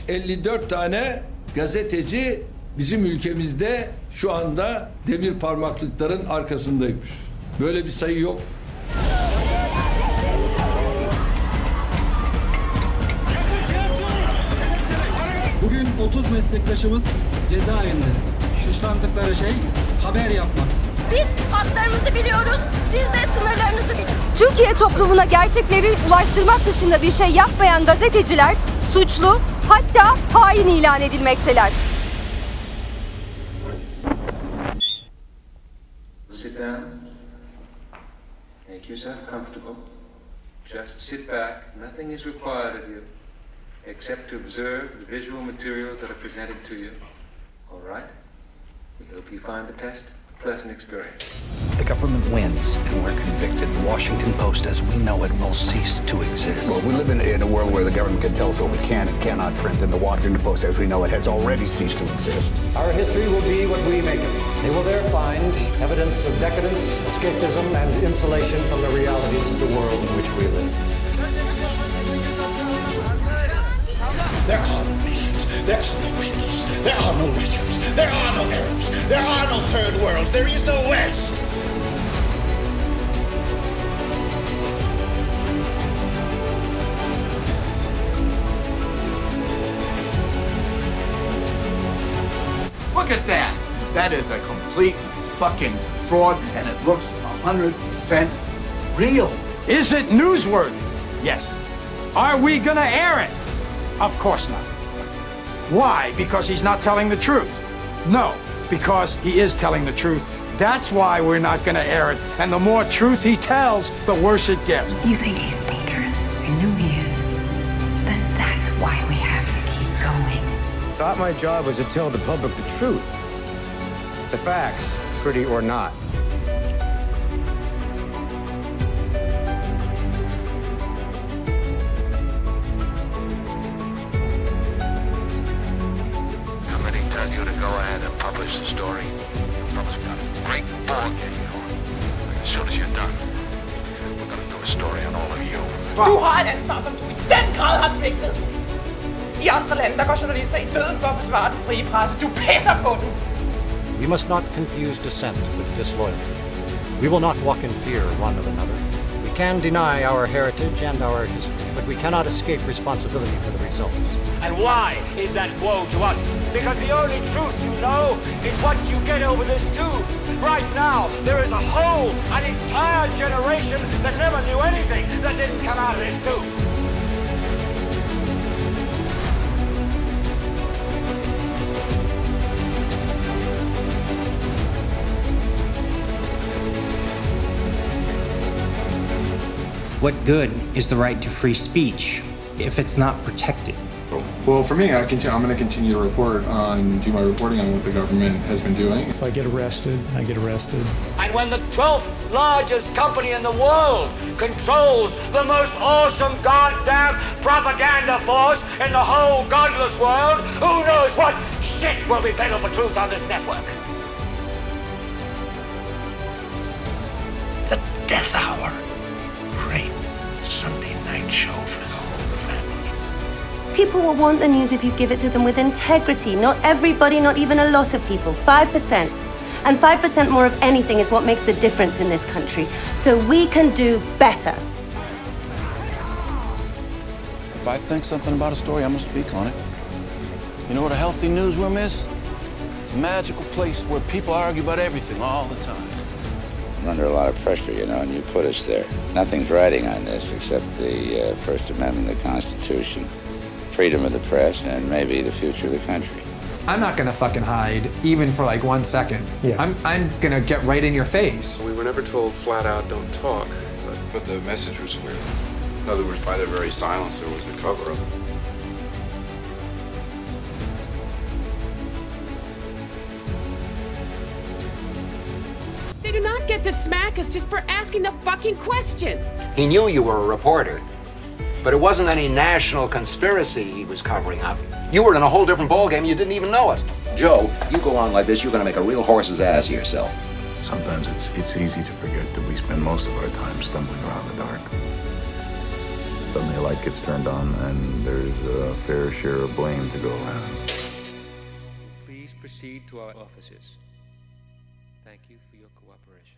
54 tane gazeteci bizim ülkemizde şu anda demir parmaklıkların arkasındaymış. Böyle bir sayı yok. Bugün 30 meslektaşımız cezaevinde. Suçlandıkları şey haber yapmak. Biz haklarımızı biliyoruz, siz de sınırlarınızı bilin. Türkiye toplumuna gerçekleri ulaştırmak dışında bir şey yapmayan gazeteciler suçlu, hatta hain ilan edilmekteler. Sit down. Make yourself comfortable. Just sit back. Nothing is required of you except to observe the visual materials that are presented to you. All right? We hope you find the test a pleasant experience. The government wins and we're convicted. The Washington Post, as we know it, will cease to exist. Well, we live in a world where the government can tell us what we can and cannot print, and the Washington Post, as we know it, has already ceased to exist. Our history will be what we make it. They will there find evidence of decadence, escapism, and insulation from the realities of the world in which we live. There are no nations, there are no peoples, there are no Russians, there are no Arabs, there are no third worlds, there is no West. Look at that! That is a complete fucking fraud, and it looks 100% real. Is it newsworthy? Yes. Are we gonna air it? Of course not. Why? Because he's not telling the truth? No, because he is telling the truth. That's why we're not gonna air it. And the more truth he tells, the worse it gets. You think he's dangerous? I know he is. Then that's why we have to keep going. Thought my job was to tell the public the truth. The facts, pretty or not. The story. Fellas, we got a great ball game going. As soon as you're done, we're gonna do a story on all of you. Du har et ansvar, som du i den grad har svigtet. I andre lande, der går journalister i døden for at forsvare den frie presse. Du pisser på den. We must not confuse dissent with disloyalty. We will not walk in fear one of another. We can deny our heritage and our history, but we cannot escape responsibility for the results. And why is that woe to us? Because the only truth you know is what you get over this tube. Right now, there is a whole, an entire generation that never knew anything that didn't come out of this tube. What good is the right to free speech if it's not protected? Well, for me, I'm going to continue to do my reporting on what the government has been doing. If I get arrested, I get arrested. And when the 12th largest company in the world controls the most awesome goddamn propaganda force in the whole godless world, who knows what shit will be peddled for truth on this network? The Death Hour. Great Sunday night show for the whole family. People will want the news if you give it to them with integrity. Not everybody, not even a lot of people. 5%. And 5% more of anything is what makes the difference in this country. So we can do better. If I think something about a story, I'm gonna speak on it. You know what a healthy newsroom is? It's a magical place where people argue about everything all the time. I'm under a lot of pressure, you know, and you put us there. Nothing's riding on this except the First Amendment, the Constitution, freedom of the press, and maybe the future of the country. I'm not gonna fucking hide, even for like 1 second. Yeah. I'm gonna get right in your face. We were never told flat out, don't talk. But the message was clear. In other words, by their very silence, there was a cover-up. They do not get to smack us just for asking the fucking question. He knew you were a reporter, but it wasn't any national conspiracy he was covering up. You were in a whole different ballgame, you didn't even know it. Joe, you go on like this, you're gonna make a real horse's ass of yourself. Sometimes it's easy to forget that we spend most of our time stumbling around the dark. suddenly a light gets turned on and there's a fair share of blame to go around. Please proceed to our offices. Thank you for your cooperation.